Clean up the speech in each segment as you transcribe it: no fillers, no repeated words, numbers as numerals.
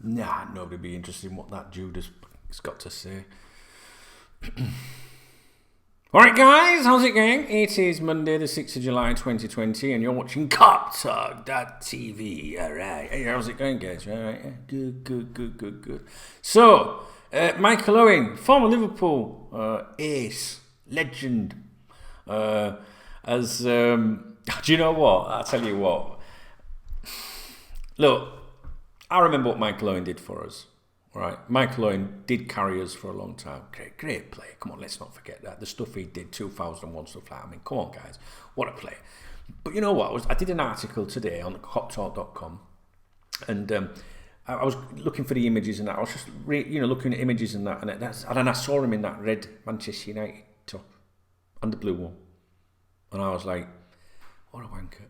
Nah, nobody be interested in what that Judas has got to say. Alright guys, how's it going? It is Monday the 6th of July 2020 and you're watching KopTalk.tv. Alright, hey, how's it going guys? Alright, yeah. Good. So, Michael Owen, former Liverpool ace, legend, do you know what? I'll tell you what. Look, I remember what Michael Owen did for us. Right, Michael Owen did carry us for a long time. Great player. Come on, let's not forget that. The stuff he did, 2001 stuff like that. I mean, come on, guys. What a player. But you know what? I did an article today on KopTalk.com and I was looking for the images and that. I was just looking at images and that. And then I saw him in that red Manchester United top and the blue one. And I was like, what a wanker.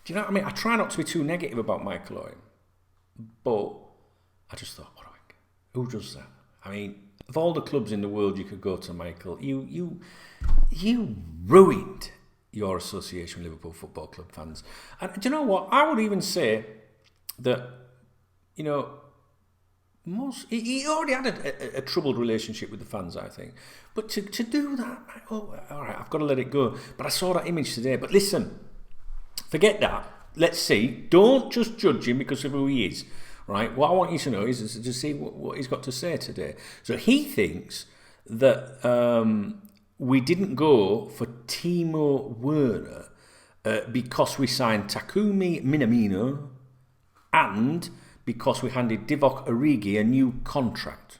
Do you know what I mean? I try not to be too negative about Michael Owen. But I just thought, what a wanker. Who does that? I mean, of all the clubs in the world you could go to, Michael, you ruined your association with Liverpool Football Club fans. And do you know what? I would even say that, he already had a troubled relationship with the fans, I think. But to do that, all right, I've got to let it go. But I saw that image today. But listen, forget that. Let's see. Don't just judge him because of who he is. Right? What I want you to know is to see what he's got to say today. So he thinks that we didn't go for Timo Werner because we signed Takumi Minamino and because we handed Divock Origi a new contract.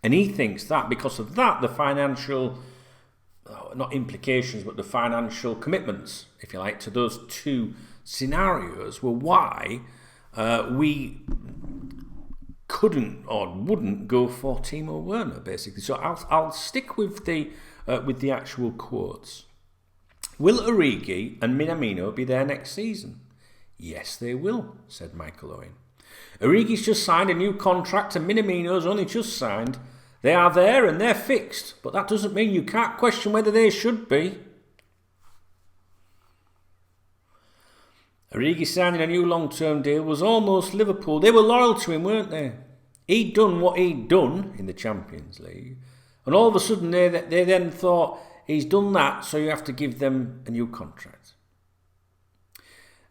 And he thinks that because of that, the financial, not implications, but the financial commitments, if you like, to those two scenarios were why we couldn't or wouldn't go for Timo Werner, basically. So I'll stick with the actual quotes. Will Origi and Minamino be there next season? Yes, they will, said Michael Owen. Origi's just signed a new contract and Minamino's only just signed. They are there and they're fixed, but that doesn't mean you can't question whether they should be. Origi signing a new long-term deal was almost Liverpool. They were loyal to him, weren't they? He'd done what he'd done in the Champions League. And all of a sudden they then thought, he's done that, so you have to give them a new contract.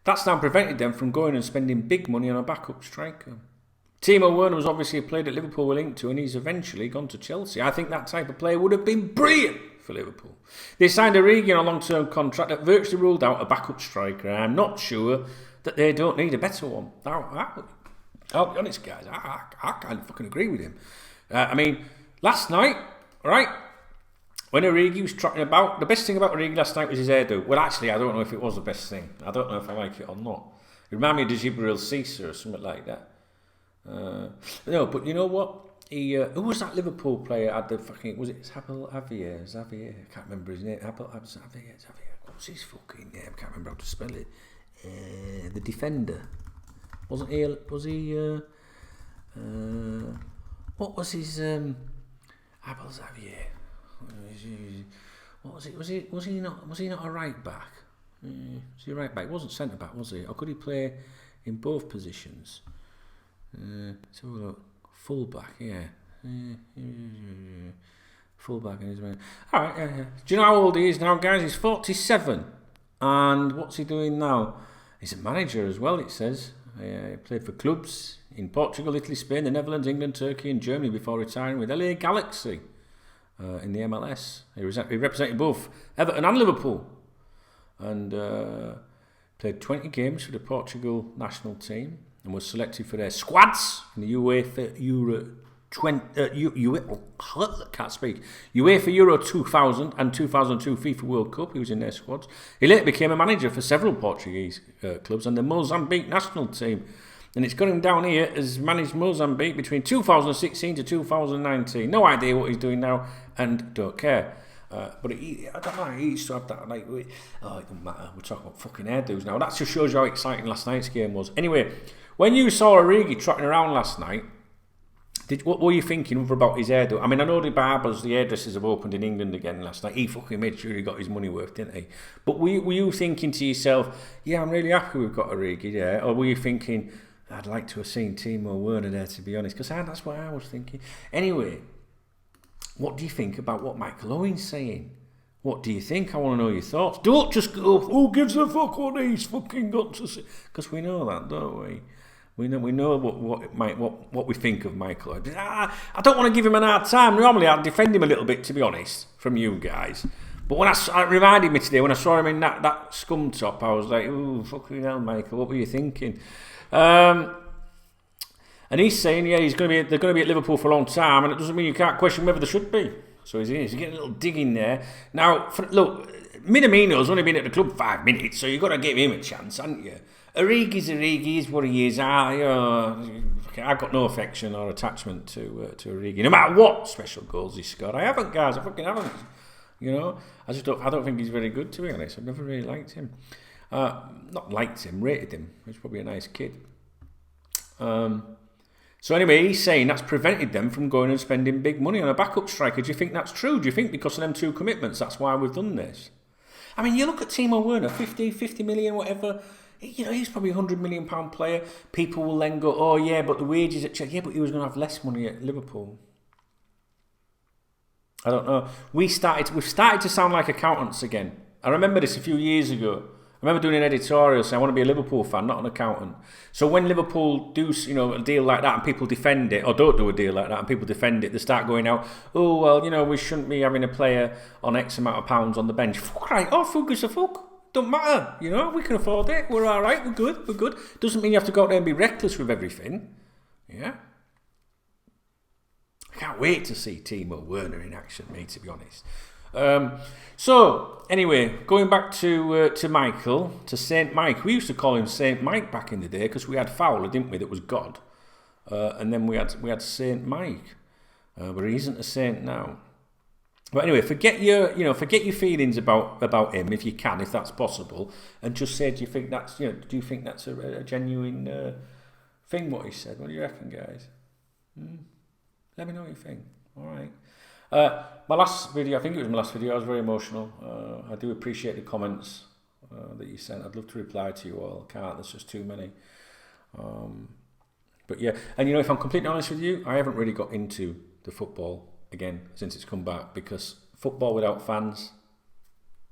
That's now prevented them from going and spending big money on a backup striker. Timo Werner was obviously a player that Liverpool were linked to and he's eventually gone to Chelsea. I think that type of player would have been brilliant for Liverpool. They signed Origi on a long-term contract that virtually ruled out a backup striker, and I'm not sure that they don't need a better one. I'll be honest, guys, I kind of fucking agree with him. I mean, last night, right, when Origi was trotting about, the best thing about Origi last night was his hairdo. Well, actually, I don't know if it was the best thing. I don't know if I like it or not. It reminded me of Jibril Cissé or something like that. No, but you know what? Who was that Liverpool player? Had the fucking, was it Xavier? I can't remember his name. Xavier. What's his fucking name? I can't remember how to spell it. The defender. Wasn't he? Was he? What was his? Xavier. What was it? Was he not a right back? Was he a right back? He wasn't centre back, was he? Or could he play in both positions? So look, full back, yeah. Full back in his man. Alright, yeah. Do you know how old he is now, guys? He's 47. And what's he doing now? He's a manager as well, it says. He played for clubs in Portugal, Italy, Spain, the Netherlands, England, Turkey and Germany before retiring with LA Galaxy in the MLS. He represented both Everton and Liverpool. And played 20 games for the Portugal national team. And was selected for their squads in the UEFA Euro 2000 and 2002 FIFA World Cup. He was in their squads. He later became a manager for several Portuguese clubs and the Mozambique national team. And it's got him down here as managed Mozambique between 2016 to 2019. No idea what he's doing now and don't care. But I don't know, he used to have that, like, it doesn't matter, we're talking about fucking hairdos now. That just shows you how exciting last night's game was. Anyway, when you saw Origi trotting around last night, what were you thinking about his hairdo? I mean, I know the barbers, the hairdressers have opened in England again last night. He fucking made sure he got his money worth, didn't he? But were you thinking to yourself, yeah, I'm really happy we've got Origi, yeah? Or were you thinking, I'd like to have seen Timo Werner there, to be honest, because that's what I was thinking. Anyway, what do you think about what Michael Owen's saying? What do you think? I want to know your thoughts. Don't just go, who gives a fuck what he's fucking got to say? Because we know that, don't we? We know what we think of Michael Owen. I don't want to give him an hard time. Normally I'd defend him a little bit, to be honest, from you guys. But when it reminded me today, when I saw him in that scum top, I was like, ooh, fucking hell, Michael, what were you thinking? And he's saying, yeah, they're going to be at Liverpool for a long time, and it doesn't mean you can't question whether they should be. So he's getting a little dig in there. Now, look, Minamino's only been at the club 5 minutes, so you've got to give him a chance, haven't you? Origi's Origi, he's what he is. I've got no affection or attachment to Origi, no matter what special goals he scored. I haven't, guys. I fucking haven't. You know, I don't think he's very good, to be honest. I've never really liked him. Not liked him, rated him. He's probably a nice kid. So anyway, he's saying that's prevented them from going and spending big money on a backup striker. Do you think that's true? Do you think because of them 2 commitments, that's why we've done this? I mean, you look at Timo Werner, 50 million, whatever. You know, he's probably £100 million player. People will then go, oh yeah, but the wages at Chelsea. Yeah, but he was going to have less money at Liverpool. I don't know. We've started to sound like accountants again. I remember this a few years ago. I remember doing an editorial saying I want to be a Liverpool fan, not an accountant. So when Liverpool do, a deal like that and people defend it, or don't do a deal like that and people defend it, they start going out, oh well, we shouldn't be having a player on X amount of pounds on the bench. Fuck right off, who gives a fuck? Don't matter, we can afford it. We're all right. We're good. Doesn't mean you have to go out there and be reckless with everything. Yeah. I can't wait to see Timo Werner in action, mate, to be honest. So, anyway, going back to Michael, to Saint Mike. We used to call him Saint Mike back in the day because we had Fowler, didn't we, that was God. And then we had Saint Mike. But he isn't a saint now. But anyway, forget your feelings about him if you can, if that's possible, and just say, do you think that's a genuine thing what he said? What do you reckon, guys? Let me know what you think. All right. My last video, I think it was my last video, I was very emotional. I do appreciate the comments that you sent. I'd love to reply to you all. I can't, there's just too many. But yeah, and if I'm completely honest with you, I haven't really got into the football again since it's come back, because football without fans,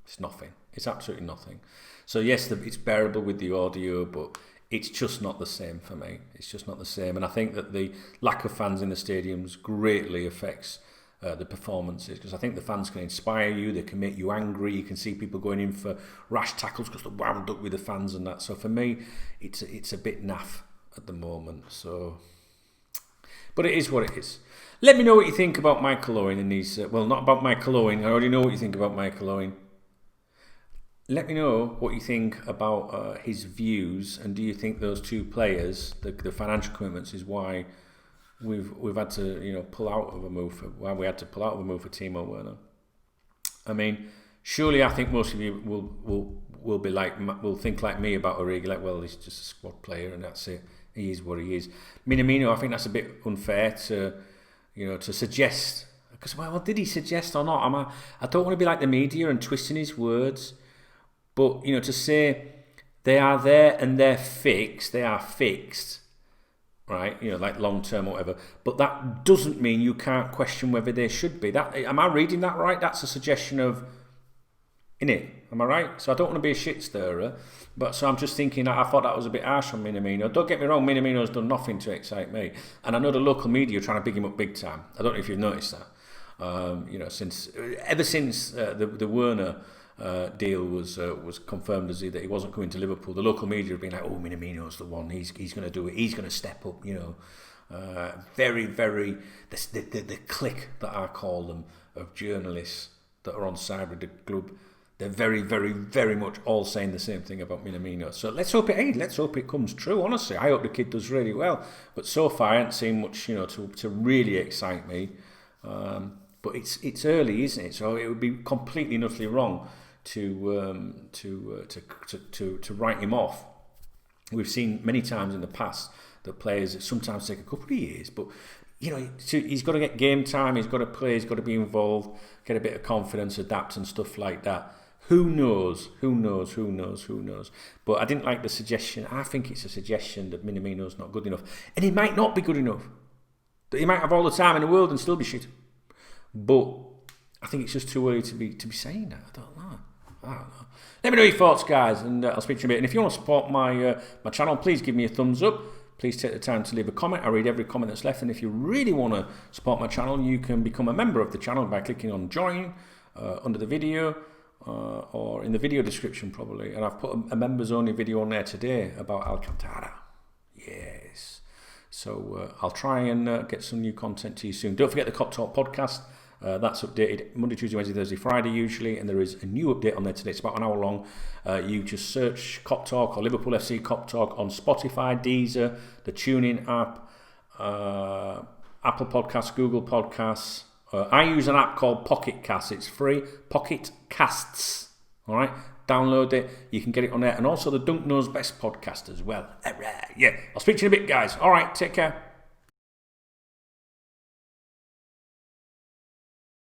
it's nothing. It's absolutely nothing. So yes, it's bearable with the audio, but it's just not the same for me. It's just not the same. And I think that the lack of fans in the stadiums greatly affects the performances, because I think the fans can inspire you, they can make you angry, you can see people going in for rash tackles because they're wound up with the fans and that. So for me, it's a bit naff at the moment. So, but it is what it is. Let me know what you think about Michael Owen and these. Well, not about Michael Owen. I already know what you think about Michael Owen. Let me know what you think about his views, and do you think those 2 players, the financial commitments, is why we've had to pull out of a move for Timo Werner? I mean, surely I think most of you will think like me about Origi, like, well, he's just a squad player and that's it. He is what he is. Minamino, I think that's a bit unfair to suggest, because well, did he suggest or not? I don't want to be like the media and twisting his words, but to say they are there and they are fixed, right? Like long term or whatever. But that doesn't mean you can't question whether they should be. Am I reading that right? That's a suggestion of, innit? Am I right? So I don't want to be a shit stirrer, but so I'm just thinking that I thought that was a bit harsh on Minamino. Don't get me wrong, Minamino's done nothing to excite me, and I know the local media are trying to big him up big time. I don't know if you've noticed that. Ever since the Werner deal was confirmed that he wasn't coming to Liverpool, the local media have been like, oh, Minamino's the one. He's going to do it. He's going to step up. Very, very the clique that I call them of journalists that are on side with the club. They're very, very, very much all saying the same thing about Minamino. So let's hope it comes true. Honestly, I hope the kid does really well. But so far, I haven't seen much, to really excite me. But it's early, isn't it? So it would be completely and utterly wrong to write him off. We've seen many times in the past that players sometimes take a couple of years, but he's got to get game time, he's got to play, he's got to be involved, get a bit of confidence, adapt and stuff like that. Who knows? Who knows? Who knows? Who knows? But I didn't like the suggestion. I think it's a suggestion that Minamino's not good enough. And he might not be good enough. He might have all the time in the world and still be shit. But I think it's just too early to be saying that. I don't know. Let me know your thoughts, guys, and I'll speak to you in a bit. And if you want to support my channel, please give me a thumbs up. Please take the time to leave a comment. I read every comment that's left. And if you really want to support my channel, you can become a member of the channel by clicking on join under the video. Or in the video description probably, and I've put a members only video on there today about Alcantara. Yes, so I'll try and get some new content to you soon. Don't forget the KopTalk podcast. That's updated Monday, Tuesday, Wednesday, Thursday, Friday usually, and there is a new update on there today. It's about an hour long. You just search KopTalk or Liverpool FC KopTalk on Spotify, Deezer, the TuneIn app, Apple Podcasts, Google Podcasts. I use an app called Pocket Casts. It's free. Pocket Casts. All right. Download it. You can get it on there. And also the Dunk Knows Best podcast as well. All right. Yeah. I'll speak to you in a bit, guys. All right. Take care.